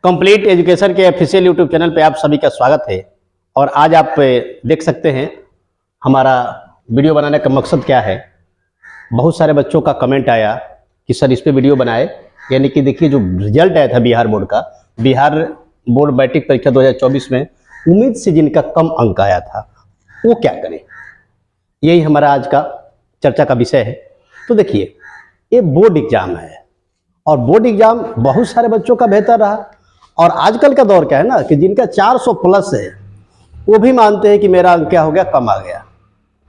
Complete education के official YouTube channel पे आप सभी का स्वागत है। और आज आप देख सकते हैं हमारा वीडियो बनाने का मकसद क्या है। बहुत सारे बच्चों का कमेंट आया कि सर इस पे वीडियो बनाए, यानी कि देखिए जो रिजल्ट आया था बिहार बोर्ड का, बिहार बोर्ड मैट्रिक परीक्षा 2024 में उम्मीद से जिनका कम अंक आया था वो क्या करें, यही हमारा आज का चर्चा का विषय है। तो देखिए ये बोर्ड एग्जाम है और बोर्ड एग्जाम बहुत सारे बच्चों का बेहतर रहा। और आजकल का दौर क्या है ना कि जिनका 400 प्लस है वो भी मानते हैं कि मेरा अंक क्या हो गया, कम आ गया।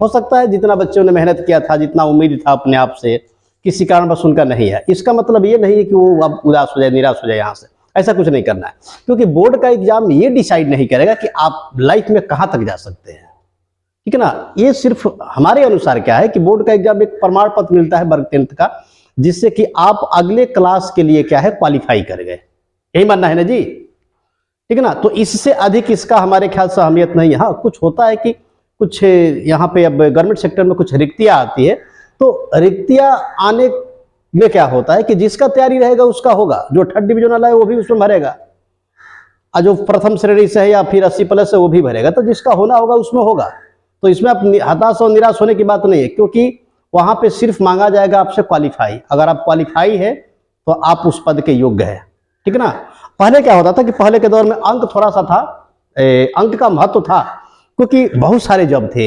हो सकता है जितना बच्चों ने मेहनत किया था, जितना उम्मीद था अपने आप से, किसी कारणवश उनका नहीं है। इसका मतलब ये नहीं है कि वो अब उदास हो जाए, निराश हो जाए। यहाँ से ऐसा कुछ नहीं करना है, क्योंकि बोर्ड का एग्जाम ये डिसाइड नहीं करेगा कि आप लाइफ में कहाँ तक जा सकते हैं, ठीक है ना। ये सिर्फ हमारे अनुसार क्या है कि बोर्ड का एग्जाम एक प्रमाण पत्र मिलता है वर्ग 10th का, जिससे कि आप अगले क्लास के लिए क्या है क्वालिफाई कर गए। यही मानना है ना जी, ठीक है ना। तो इससे अधिक इसका हमारे ख्याल से अहमियत नहीं है। हाँ, कुछ होता है कि कुछ यहाँ पे अब गवर्नमेंट सेक्टर में कुछ रिक्तियाँ आती है, तो रिक्तियाँ आने में क्या होता है कि जिसका तैयारी रहेगा उसका होगा। जो 3rd डिवीजन वाला है वो भी उसमें भरेगा, और जो प्रथम श्रेणी से है या फिर 80 प्लस है वो भी भरेगा। तो जिसका होना होगा उसमें होगा। तो इसमें आप हताश और निराश होने की बात नहीं है, क्योंकि वहाँ पे सिर्फ मांगा जाएगा आपसे क्वालिफाई। अगर आप क्वालिफाई है तो आप उस पद के योग्य है, ठीक है ना। पहले क्या होता था कि पहले के दौर में अंक थोड़ा सा था, अंक का महत्व था, क्योंकि बहुत सारे जॉब थे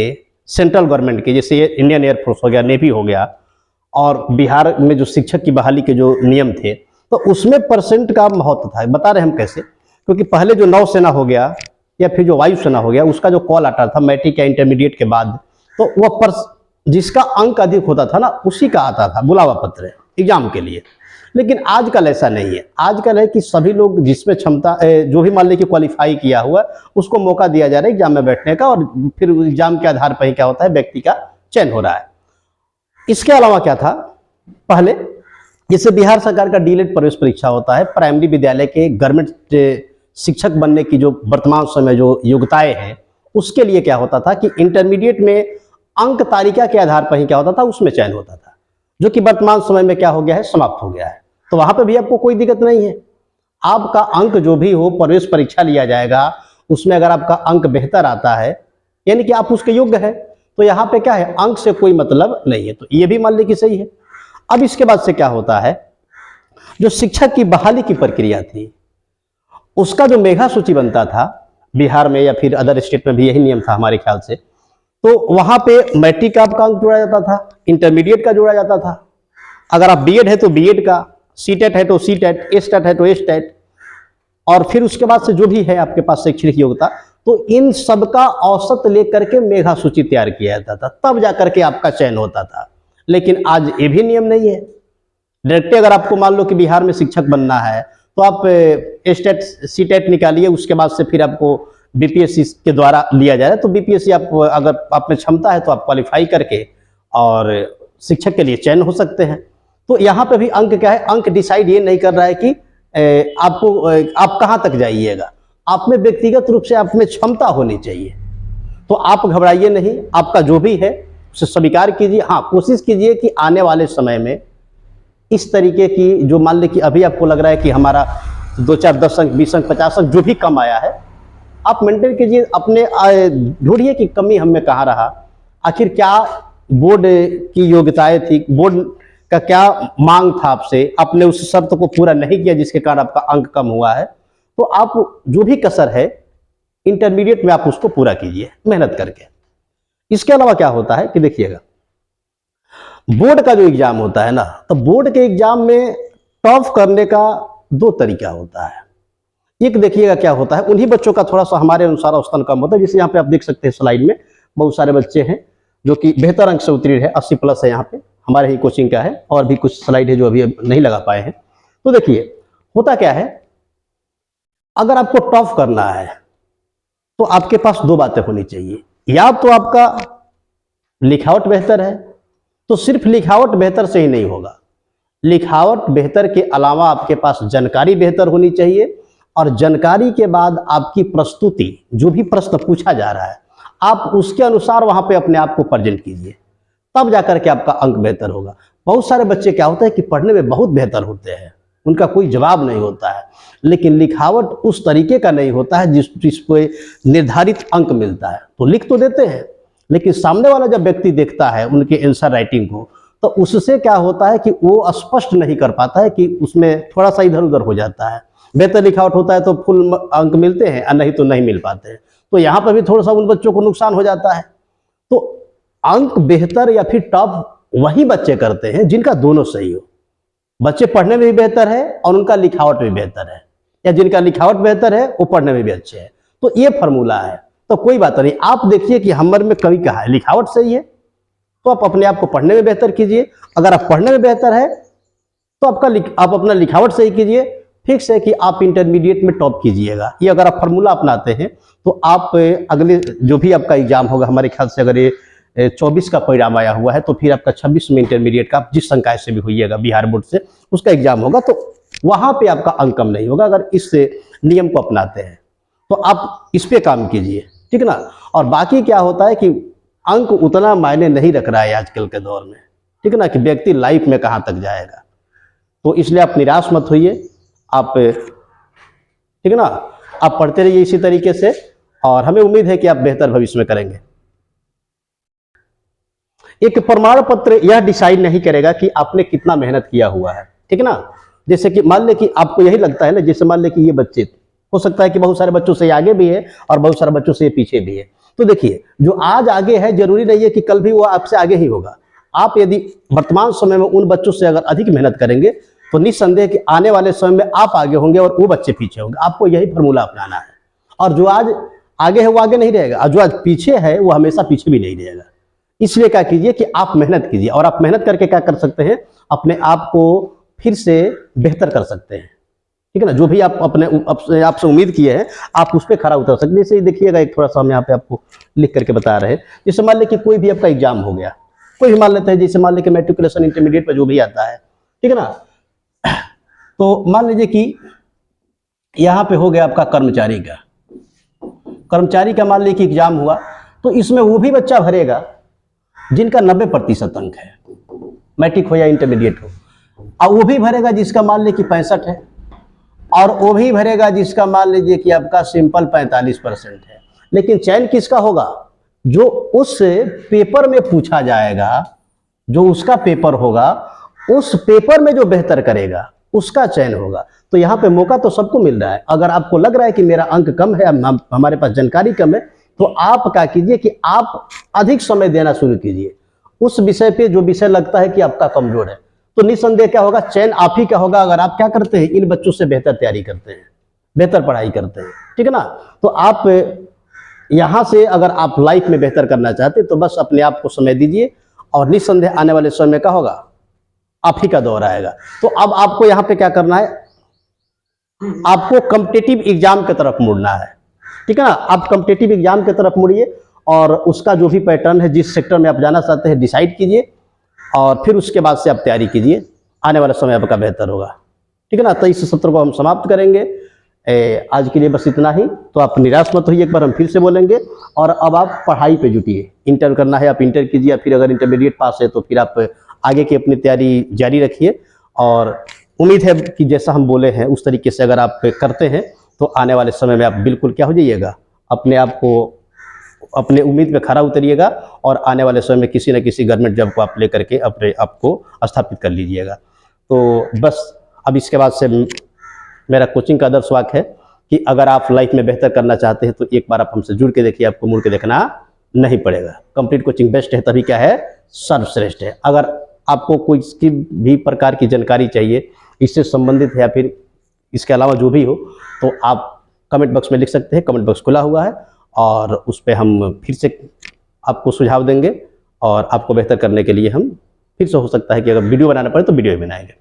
सेंट्रल गवर्नमेंट के, जैसे इंडियन एयरफोर्स हो गया, नेवी हो गया, और बिहार में जो शिक्षक की बहाली के जो नियम थे, तो उसमें परसेंट का महत्व था। बता रहे हम कैसे, क्योंकि पहले जो नौसेना हो गया या फिर जो वायुसेना हो गया, उसका जो कॉल आता था मैट्रिक या इंटरमीडिएट के बाद, तो वह जिसका अंक अधिक होता था ना उसी का आता था बुलावा पत्र एग्जाम के लिए। लेकिन आजकल ऐसा नहीं है। आजकल है कि सभी लोग जिसमें क्षमता, जो भी मान लीजिए क्वालिफाई किया हुआ, उसको मौका दिया जा रहा है एग्जाम में बैठने का, और फिर एग्जाम के आधार पर ही क्या होता है व्यक्ति का चयन हो रहा है। इसके अलावा क्या था, पहले जैसे बिहार सरकार का डीएलएड प्रवेश परीक्षा होता है, प्राइमरी विद्यालय के गवर्नमेंट शिक्षक बनने की जो वर्तमान समय जो योग्यताएं हैं, उसके लिए क्या होता था कि इंटरमीडिएट में अंक तालिका के आधार पर ही क्या होता था उसमें चयन होता था, जो कि वर्तमान समय में क्या हो गया है, समाप्त हो गया है। तो वहां पे भी आपको कोई दिक्कत नहीं है। आपका अंक जो भी हो, प्रवेश परीक्षा लिया जाएगा, उसमें अगर आपका अंक बेहतर आता है यानी कि आप उसके योग्य है, तो यहाँ पे क्या है, अंक से कोई मतलब नहीं है। तो ये भी मान ली कि सही है। अब इसके बाद से क्या होता है, जो शिक्षक की बहाली की प्रक्रिया थी, उसका जो मेधा सूची बनता था बिहार में या फिर अदर स्टेट में भी यही नियम था हमारे ख्याल से। तो वहां पे मैट्रिक का आपका अंक जोड़ा जाता था, इंटरमीडिएट का जोड़ा जाता था, अगर आप बीएड है तो बीएड का, सीटेट है तो सीटेट, एस्टेट है तो एस्टेट, और फिर उसके बाद से जो भी है आपके पास शैक्षणिक योग्यता, तो इन सबका औसत लेकर के मेधा सूची तैयार किया जाता था, तब जाकर के आपका चयन होता था। लेकिन आज ये भी नियम नहीं है। डायरेक्टली अगर आपको मान लो कि बिहार में शिक्षक बनना है तो आप एस्टेट सीटेट निकालिए, उसके बाद से फिर आपको बीपीएससी के द्वारा लिया जा रहा है। तो बीपीएससी आप अगर आप में क्षमता है तो आप क्वालिफाई करके और शिक्षक के लिए चयन हो सकते हैं। तो यहाँ पे भी अंक क्या है, अंक डिसाइड ये नहीं कर रहा है कि आपको आप कहाँ तक जाइएगा, आप में व्यक्तिगत रूप से आप में क्षमता होनी चाहिए। तो आप घबराइए नहीं, आपका जो भी है उसे स्वीकार कीजिए। हाँ, कोशिश कीजिए कि आने वाले समय में इस तरीके की जो मान ली कि अभी आपको लग रहा है कि हमारा 2-4 10 अंक 20 अंक 50 अंक जो भी कम आया है, आप मेंटेन कीजिए, अपने ढूंढिए कि कमी हम में कहाँ रहा, आखिर क्या बोर्ड की योग्यताएं थी, बोर्ड का क्या मांग था आपसे, आपने उस शर्त को पूरा नहीं किया जिसके कारण आपका अंक कम हुआ है। तो आप जो भी कसर है इंटरमीडिएट में आप उसको पूरा कीजिए मेहनत करके। इसके अलावा क्या होता है कि देखिएगा, बोर्ड का जो एग्जाम होता है ना, तो बोर्ड के एग्जाम में टॉप करने का 2 तरीका होता है। एक देखिएगा क्या होता है, उन्हीं बच्चों का थोड़ा सा हमारे अनुसार औसतन कम होता है। जैसे यहाँ पे आप देख सकते हैं स्लाइड में बहुत सारे बच्चे हैं जो कि बेहतर अंक से उत्तीर्ण है, 80 प्लस है। यहाँ पे हमारे ही कोचिंग का है, और भी कुछ स्लाइड है जो अभी नहीं लगा पाए हैं। तो देखिए होता क्या है, अगर आपको टॉप करना है तो आपके पास 2 बातें होनी चाहिए। या तो आपका लिखावट बेहतर है, तो सिर्फ लिखावट बेहतर से ही नहीं होगा, लिखावट बेहतर के अलावा आपके पास जानकारी बेहतर होनी चाहिए, और जानकारी के बाद आपकी प्रस्तुति, जो भी प्रश्न पूछा जा रहा है आप उसके अनुसार वहां पे अपने आप को प्रेजेंट कीजिए, तब जाकर के आपका अंक बेहतर होगा। बहुत सारे बच्चे क्या होता है कि पढ़ने में बहुत बेहतर होते हैं, उनका कोई जवाब नहीं होता है, लेकिन लिखावट उस तरीके का नहीं होता है जिस पे निर्धारित अंक मिलता है। तो लिख तो देते हैं, लेकिन सामने वाला जब व्यक्ति देखता है उनके आंसर राइटिंग को, तो उससे क्या होता है कि वो स्पष्ट नहीं कर पाता है, कि उसमें थोड़ा सा इधर उधर हो जाता है। बेहतर लिखावट होता है तो फुल अंक मिलते हैं, और नहीं तो नहीं मिल पाते हैं। तो यहाँ पर भी थोड़ा सा उन बच्चों को नुकसान हो जाता है। तो अंक बेहतर या फिर टॉप वही बच्चे करते हैं जिनका दोनों सही हो। बच्चे पढ़ने में भी बेहतर है और उनका लिखावट भी बेहतर है, या जिनका लिखावट बेहतर है वो पढ़ने में भी अच्छे हैं। तो ये फार्मूला है। तो कोई बात नहीं, आप देखिए कि हमर में कमी कहाँ है। लिखावट सही है तो आप अपने आप को पढ़ने में बेहतर कीजिए। अगर आप पढ़ने में बेहतर है तो आप अपना लिखावट सही कीजिए। फिक्स है कि आप इंटरमीडिएट में टॉप कीजिएगा। ये अगर आप फार्मूला अपनाते हैं तो आप अगले जो भी आपका एग्जाम होगा, हमारे ख्याल से अगर ये 24 का परिणाम आया हुआ है, तो फिर आपका 26 में इंटरमीडिएट का, आप जिस संकाय से भी होइएगा बिहार बोर्ड से, उसका एग्जाम होगा, तो वहां पे आपका अंक कम नहीं होगा अगर इस नियम को अपनाते हैं। तो आप इस पे काम कीजिए, ठीक ना। और बाकी क्या होता है कि अंक उतना मायने नहीं रख रहा है आजकल के दौर में, ठीक ना, कि व्यक्ति लाइफ में कहाँ तक जाएगा। तो इसलिए आप निराश मत होइए, आप ठीक ना, आप पढ़ते रहिए इसी तरीके से, और हमें उम्मीद है कि आप बेहतर भविष्य में करेंगे। एक प्रमाण पत्र यह डिसाइड नहीं करेगा कि आपने कितना मेहनत किया हुआ है, ठीक ना। जैसे कि मान ले कि आपको यही लगता है ना, जैसे मान ले कि ये बच्चे, हो सकता है कि बहुत सारे बच्चों से आगे भी है और बहुत सारे बच्चों से पीछे भी है। तो देखिए, जो आज आगे है जरूरी नहीं है कि कल भी वो आपसे आगे ही होगा। आप यदि वर्तमान समय में उन बच्चों से अगर अधिक मेहनत करेंगे तो निस्संदेह कि आने वाले समय में आप आगे होंगे और वो बच्चे पीछे होंगे। आपको यही फार्मूला अपनाना है। और जो आज आगे है वो आगे नहीं रहेगा, और जो आज पीछे है वो हमेशा पीछे भी नहीं रहेगा। इसलिए क्या कीजिए कि आप मेहनत कीजिए, और आप मेहनत करके क्या कर सकते हैं, अपने आप को फिर से बेहतर कर सकते हैं, ठीक है ना। जो भी आप अपने आप से उम्मीद किए हैं, आप उस पर खरा उतर सकते हैं। जैसे देखिएगा, एक थोड़ा सा हम यहाँ पे आपको लिख करके बता रहे हैं। जैसे मान लें कि कोई भी आपका एग्जाम हो गया, कोई भी मान लेते हैं, जैसे मान लें कि मैट्रिकुलेशन इंटरमीडिएट पर जो भी आता है, ठीक है ना। तो मान लीजिए कि यहाँ पे हो गया आपका कर्मचारी का मान लीजिए कि एग्जाम हुआ, तो इसमें वो भी बच्चा भरेगा जिनका 90% अंक है, मैट्रिक हो या इंटरमीडिएट हो, और वो भी भरेगा जिसका मान लीजिए कि 65 है, और वो भी भरेगा जिसका मान लीजिए कि आपका सिंपल 45% है। लेकिन चयन किसका होगा? जो उस पेपर में पूछा जाएगा, जो उसका पेपर होगा, उस पेपर में जो बेहतर करेगा उसका चयन होगा। तो यहाँ पे मौका तो सबको मिल रहा है। अगर आपको लग रहा है कि मेरा अंक कम है, हमारे पास जानकारी कम है, तो आप क्या कीजिए कि आप अधिक समय देना शुरू कीजिए उस विषय पे जो विषय लगता है कि आपका कमजोर है। तो निस्संदेह क्या होगा, चयन आप ही का होगा अगर आप क्या करते हैं, इन बच्चों से बेहतर तैयारी करते हैं, बेहतर पढ़ाई करते हैं, ठीक है ना। तो आप यहाँ से अगर आप लाइफ में बेहतर करना चाहते हैं तो बस अपने आप को समय दीजिए, और निस्संदेह आने वाले समय का होगा, आप ही का दौर आएगा। तो अब आपको यहाँ पे क्या करना है, आपको कॉम्पिटिटिव एग्जाम की तरफ मुड़ना है, ठीक है ना। आप कॉम्पिटिटिव एग्जाम की तरफ मुड़िए, और उसका जो भी पैटर्न है, जिस सेक्टर में आप जाना चाहते हैं, डिसाइड कीजिए, और फिर उसके बाद से आप तैयारी कीजिए। आने वाला समय आपका बेहतर होगा, ठीक है ना। तो इस सत्र को हम समाप्त करेंगे। आज के लिए बस इतना ही। तो आप निराश मत होइए, एक बार हम फिर से बोलेंगे, और अब आप पढ़ाई पे जुटिए। इंटर करना है आप इंटर कीजिए, या फिर अगर इंटरमीडिएट पास है तो फिर आप आगे की अपनी तैयारी जारी रखिए। और उम्मीद है कि जैसा हम बोले हैं उस तरीके से अगर आप करते हैं तो आने वाले समय में आप बिल्कुल क्या हो जाइएगा, अपने आप को अपने उम्मीद में खरा उतरिएगा, और आने वाले समय में किसी न किसी गवर्नमेंट जॉब को आप लेकर के अपने आप को स्थापित कर लीजिएगा। तो बस अब इसके बाद से मेरा कोचिंग का आदर्श वाक्य है कि अगर आप लाइफ में बेहतर करना चाहते हैं तो एक बार आप हमसे जुड़ के देखिए, आपको मुड़ के देखना नहीं पड़ेगा। कंप्लीट कोचिंग बेस्ट है, तभी क्या है, सर्वश्रेष्ठ है। अगर आपको कोई किसी भी प्रकार की जानकारी चाहिए, इससे संबंधित है या फिर इसके अलावा जो भी हो, तो आप कमेंट बॉक्स में लिख सकते हैं। कमेंट बॉक्स खुला हुआ है, और उस पर हम फिर से आपको सुझाव देंगे, और आपको बेहतर करने के लिए हम फिर से, हो सकता है कि अगर वीडियो बनाना पड़े तो वीडियो भी बनाएंगे।